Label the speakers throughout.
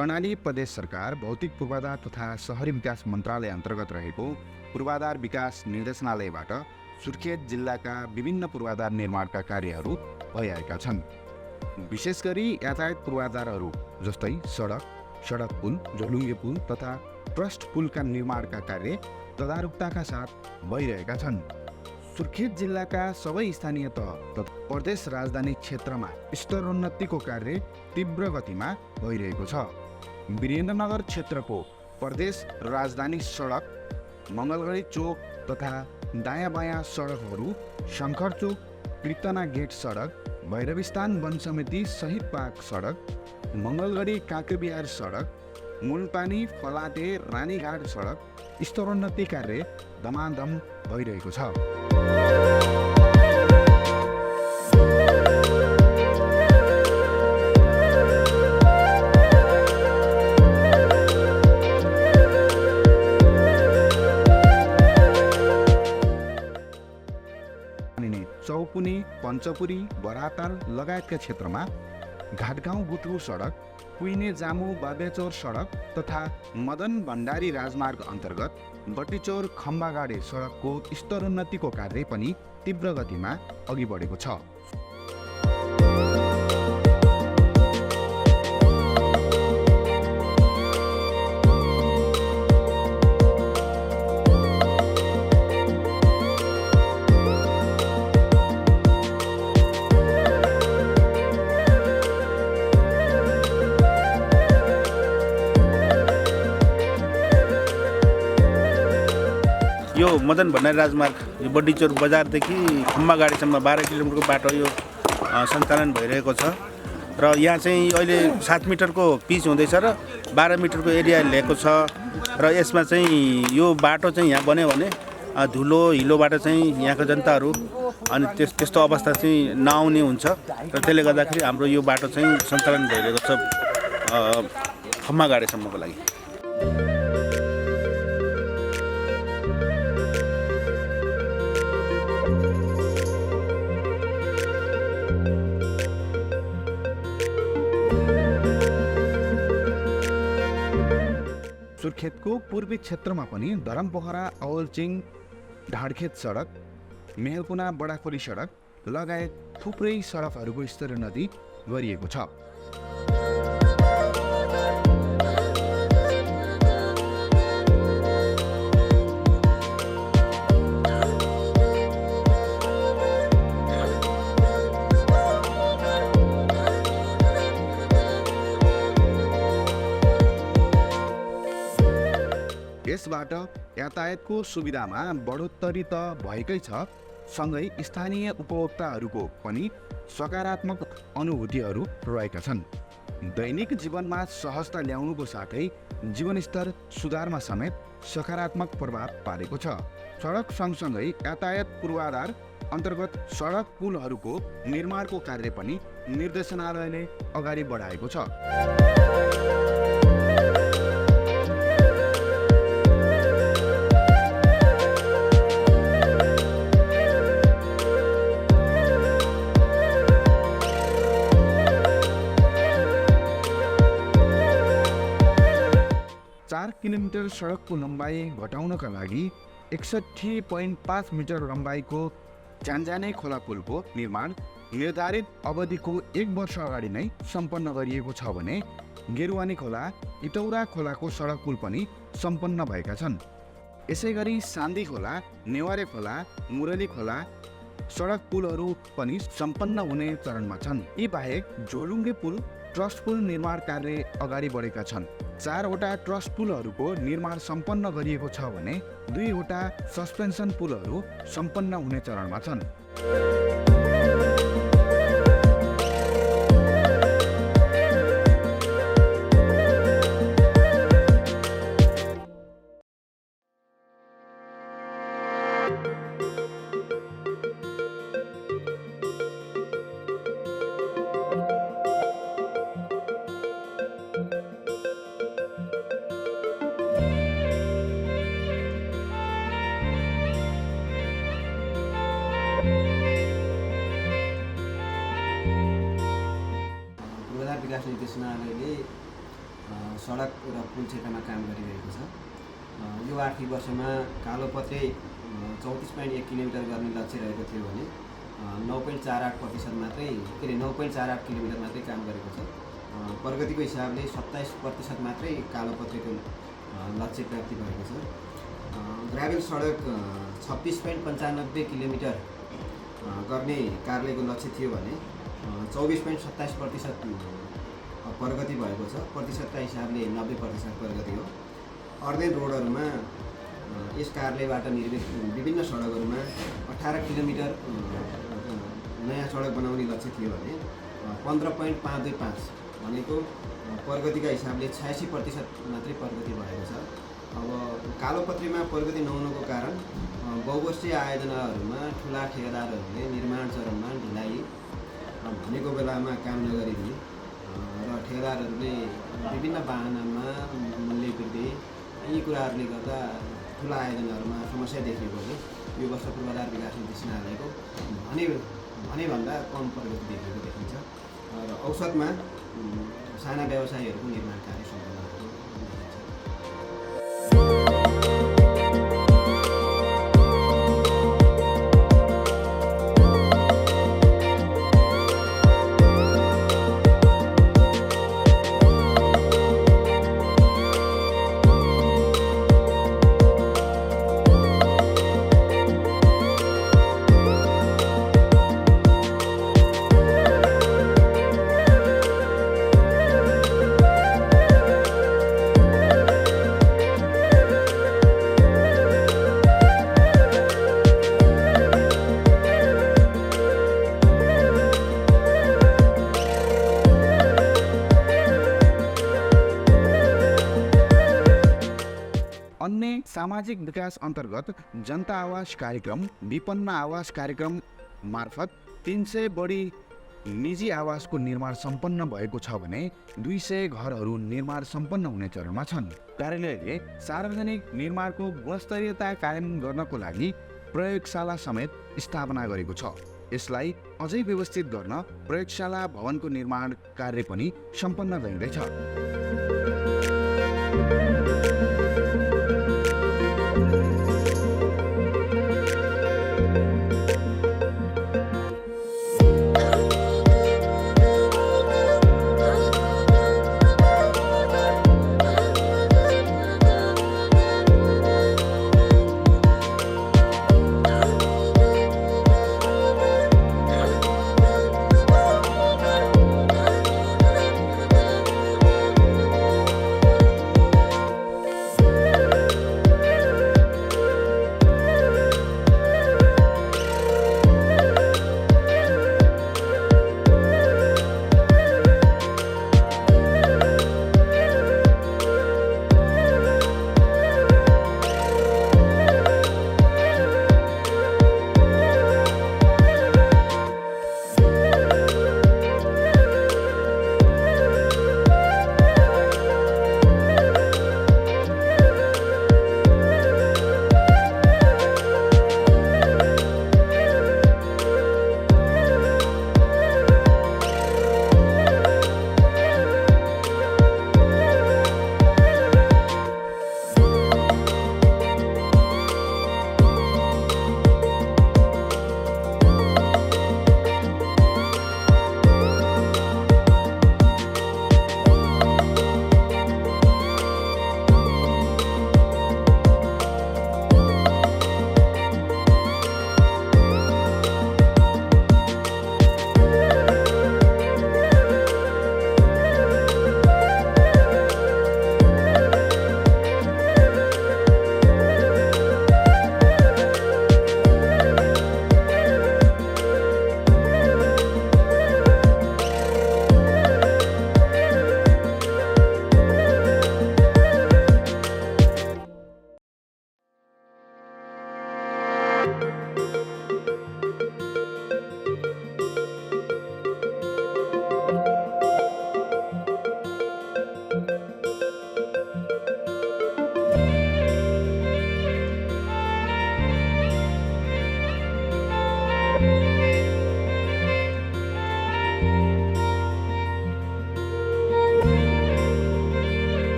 Speaker 1: कर्णाली प्रदेश सरकार भौतिक पूर्वाधार तथा शहरी विकास मन्त्रालय अन्तर्गत रहेको पूर्वाधार विकास निर्देशनालयबाट सुर्खेत जिल्लाका विभिन्न पूर्वाधार निर्माणका कार्यहरू भइरहेका छन्। विशेष गरी यातायात पूर्वाधारहरू जस्तै सडक पुल, झोलुङ्गे पुल तथा ट्रस्ट पुलका निर्माणका कार्य तदारुकताका साथ भइरहेका छन्। सुर्खेत जिल्लाका सबै स्थानीय तह तथा प्रदेश राजधानी क्षेत्रमा स्तरोन्नतिको कार्य तीव्र गतिमा भइरहेको छ। वीरेन्द्रनगर क्षेत्रको प्रदेश राजधानी सडक, मङ्गलगढी चोक तथा दायाँ बायाँ सडकहरू, शङ्कर चोक, कृतना गेट सडक, भैरविस्थान वन समिति शहीद पार्क सडक, मङ्गलगढी काँक्रेबिहार सडक, मुलपानी फलाटे रानीघाट सडक स्तरोन्नति कार्य धमाधम भइरहेको छ। चौपुनी, पञ्चपुरी, बराताल लगायतका क्षेत्रमा घाटगाउँ गुटु सडक, कुइने जामु बाबेचौर सडक तथा मदन भण्डारी राजमार्ग अन्तर्गत बट्टीचौर खम्बागाडे सडकको स्तरोन्नतिको कार्य पनि तीव्र गतिमा अघि बढेको छ।
Speaker 2: यो मदन भण्डारी राजमार्ग यो बड्डीचौर बजारदेखि खम्बागाडीसम्म 12 किलोमिटरको बाटो यो सञ्चालन भइरहेको छ र यहाँ चाहिँ अहिले 7 मिटरको पिच हुँदैछ र 12 मिटरको एरिया लिएको छ र यसमा चाहिँ यो बाटो चाहिँ यहाँ बन्यो भने धुलो हिलोबाट चाहिँ यहाँको जनताहरू अनि त्यस्तो अवस्था चाहिँ नआउने हुन्छ र त्यसले गर्दाखेरि हाम्रो यो बाटो चाहिँ सञ्चालन भइरहेको छ खम्बागाडीसम्मको लागि।
Speaker 1: सुर्खेतको पूर्वी क्षेत्रमा पनि धरमपोखरा औलचिङ ढाडखेत सडक, मेहलपुना बडाखोरी सडक लगायत थुप्रै सडकहरूको स्तरोन्नति गरिएको छ। यसबाट यातायातको सुविधामा बढोत्तरी त भएकै छ, सँगै स्थानीय उपभोक्ताहरूको पनि सकारात्मक अनुभूतिहरू रहेका छन्। दैनिक जीवनमा सहजता ल्याउनुको साथै जीवनस्तर सुधारमा समेत सकारात्मक प्रभाव पारेको छ। सडक सँगसँगै यातायात पूर्वाधार अन्तर्गत सडक पुलहरूको निर्माणको कार्य पनि निर्देशनालयले अगाडि बढाएको छ। 4 किलोमिटर सडकको लम्बाइ घटाउनका लागि 61.5 मिटर लम्बाइको जान्जाने खोला पुलको निर्माण निर्धारित अवधिको 1 वर्ष अगाडि नै सम्पन्न गरिएको छ भने गेरुवानी खोला, इटौरा खोलाको सडक पुल पनि सम्पन्न भएका छन्। यसै गरी सान्दी खोला, नेवारे खोला, मुरली खोला सडक पुलहरू पनि सम्पन्न हुने चरणमा छन्। यी बाहेक झोलुङ्गे पुल, ट्रस्ट पुल निर्माण कार्य अगाडि बढेका छन्। 4 वटा ट्रस्ट पुलहरूको निर्माण सम्पन्न गरिएको छ भने 2 वटा सस्पेन्सन पुलहरू सम्पन्न हुने चरणमा छन्।
Speaker 3: विकास निर्देशनालयले सडक र पुल क्षेत्रमा काम गरिरहेको छ। यो आर्थिक वर्षमा कालोपत्रे 34.1 किलोमिटर गर्ने लक्ष्य रहेको थियो भने 9.48% मात्रै 9.48 किलोमिटर मात्रै काम गरेको छ। प्रगतिको हिसाबले 27% मात्रै कालोपत्रेको लक्ष्य प्राप्ति भएको छ। ग्राभेल सडक 26.95 किलोमिटर गर्ने कार्यको लक्ष्य थियो भने 24.27% प्रगति भएको छ। प्रतिशतका हिसाबले 90% प्रगति हो। अर्देन रोडहरूमा यस कार्यबाट निर्मित विभिन्न सडकहरूमा 18 किलोमिटर नयाँ सडक बनाउने लक्ष्य थियो भने 15.525 भनेको प्रगतिका हिसाबले 86% मात्रै प्रगति भएको छ। अब कालोपत्रेमा प्रगति नहुनुको कारण बहुवर्षीय आयोजनाहरूमा ठुला ठेकेदारहरूले निर्माण चरणमा ढिलाइ भनेको बेलामा काम नगरिदिने र ठेकेदारहरूले विभिन्न बाहनामा मूल्य वृद्धि यी कुराहरूले गर्दा ठुला आयोजनाहरूमा समस्या देखिएको हो। यो वर्ष पूर्वाधार विकास निर्देशनालयको भनेभन्दा कम प्रगति देखिएको देखिन्छ र औसतमा साना व्यवसायीहरूको निर्माण कार्य सम्पन्न भएको देखिन्छ।
Speaker 1: अन्य सामाजिक विकास अन्तर्गत जनता आवास कार्यक्रम, विपन्न आवास कार्यक्रम मार्फत 300 बढी निजी आवासको निर्माण सम्पन्न भएको छ भने 200 घरहरू निर्माण सम्पन्न हुने चरणमा छन्। कार्यालयले सार्वजनिक निर्माणको गुणस्तरीयता कायम गर्नको लागि प्रयोगशाला समेत स्थापना गरेको छ। यसलाई अझै व्यवस्थित गर्न प्रयोगशाला भवनको निर्माण कार्य पनि सम्पन्न गरिँदैछ।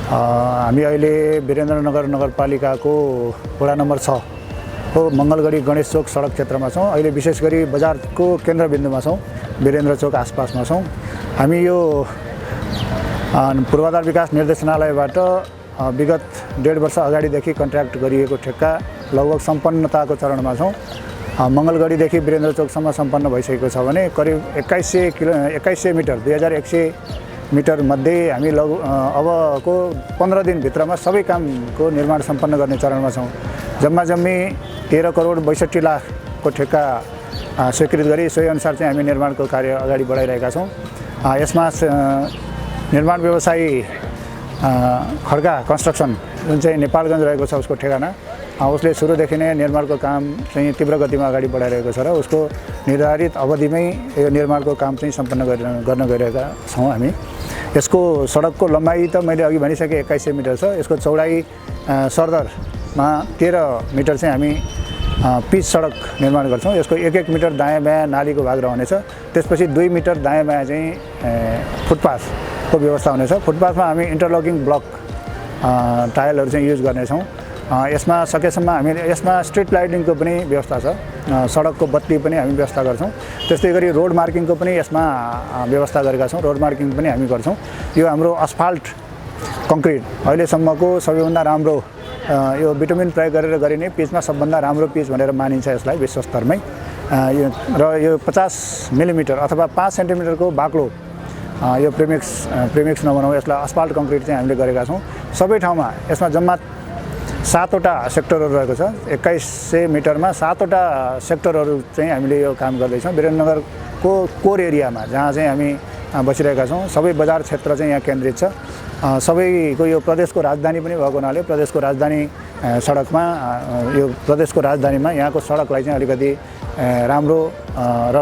Speaker 4: हामी अहिले वीरेन्द्रनगर नगरपालिकाको वडा नम्बर 6 को मङ्गलगढी गणेश चोक सडक क्षेत्रमा छौँ। अहिले विशेष गरी बजारको केन्द्रबिन्दुमा छौँ, वीरेन्द्र चोक आसपासमा छौँ। हामी यो पूर्वाधार विकास निर्देशनालयबाट विगत 1.5 वर्ष अगाडिदेखि कन्ट्र्याक्ट गरिएको ठेक्का लगभग सम्पन्नताको चरणमा छौँ। मङ्गलगढीदेखि वीरेन्द्र चोकसम्म सम्पन्न भइसकेको छ भने करिब 2100 मिटर 2100 मिटर मध्ये हामी अबको 15 दिनभित्रमा सबै कामको निर्माण सम्पन्न गर्ने चरणमा छौँ। जम्मा 13 करोड 62 लाखको ठेक्का स्वीकृत गरी सोही अनुसार चाहिँ हामी निर्माणको कार्य अगाडि बढाइरहेका छौँ। यसमा निर्माण व्यवसायी खड्का कन्स्ट्रक्सन जुन चाहिँ नेपालगञ्ज रहेको छ उसको ठेगाना, उसले सुरुदेखि नै निर्माणको काम चाहिँ तीव्र गतिमा अगाडि बढाइरहेको छ र उसको निर्धारित अवधिमै यो निर्माणको काम चाहिँ सम्पन्न गर्न गइरहेका छौँ हामी। यसको सडकको लम्बाइ त मैले अघि भनिसकेँ 2100 मिटर छ। यसको चौडाइ सरदरमा 13 मिटर चाहिँ हामी पिच सडक निर्माण गर्छौँ। यसको 1-1 मिटर दायाँ बायाँ नालीको भाग रहनेछ। त्यसपछि 2 मिटर दायाँ बायाँ चाहिँ फुटपाथको व्यवस्था हुनेछ। फुटपाथमा हामी इन्टरलकिङ ब्लक टाइलहरू चाहिँ युज गर्नेछौँ। यसमा सकेसम्म हामी यसमा स्ट्रिट लाइटिङको पनि व्यवस्था छ, सडकको बत्ती पनि हामी व्यवस्था गर्छौँ। त्यस्तै गरी रोड मार्किङको पनि यसमा व्यवस्था गरेका छौँ। रोड मार्किङ पनि हामी गर्छौँ। यो हाम्रो अस्फाल्ट कङ्क्रिट अहिलेसम्मको सबैभन्दा राम्रो, यो बिटुमिन प्रयोग गरेर गरिने पिचमा सबभन्दा राम्रो पिच भनेर मानिन्छ यसलाई विश्वस्तरमै। र यो 50 मिलिमिटर अथवा 5 सेन्टिमिटरको बाक्लो यो प्रिमिक्स नबनाऊ, यसलाई अस्फाल्ट कङ्क्रिट चाहिँ हामीले गरेका छौँ। सबै ठाउँमा यसमा जम्मा 7वटा सेक्टरहरू रहेको छ। 2100 मिटरमा 7वटा सेक्टरहरू चाहिँ हामीले यो काम गर्दैछौँ। वीरेन्द्रनगरको कोर एरियामा जहाँ चाहिँ हामी बसिरहेका छौँ, सबै बजार क्षेत्र चाहिँ यहाँ केन्द्रित छ। सबैको यो प्रदेशको राजधानी पनि भएको हुनाले प्रदेशको राजधानी सडकमा यो प्रदेशको राजधानीमा यहाँको सडकलाई चाहिँ अलिकति राम्रो र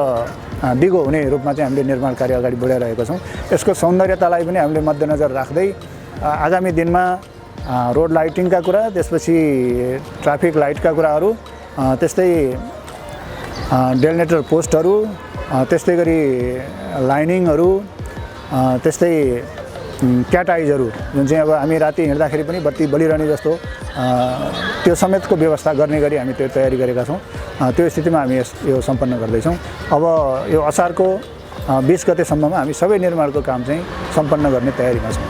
Speaker 4: दिगो हुने रूपमा चाहिँ हामीले निर्माण कार्य अगाडि बढाइरहेका छौँ। यसको सौन्दर्यतालाई पनि हामीले मध्यनजर राख्दै आगामी दिनमा रोड लाइटिङका कुरा, त्यसपछि ट्राफिक लाइटका कुराहरू, त्यस्तै डेलिनेटर पोस्टहरू, त्यस्तै गरी लाइनिङहरू, त्यस्तै क्याट आइजहरू जुन चाहिँ अब हामी राति हिँड्दाखेरि पनि बत्ती बलिरहने जस्तो त्यो समेतको व्यवस्था गर्ने गरी हामी त्यो तयारी गरेका छौँ। त्यो स्थितिमा हामी यो सम्पन्न गर्दैछौँ। अब यो असारको 20 गतेसम्ममा हामी सबै निर्माणको काम चाहिँ सम्पन्न गर्ने तयारीमा छौँ।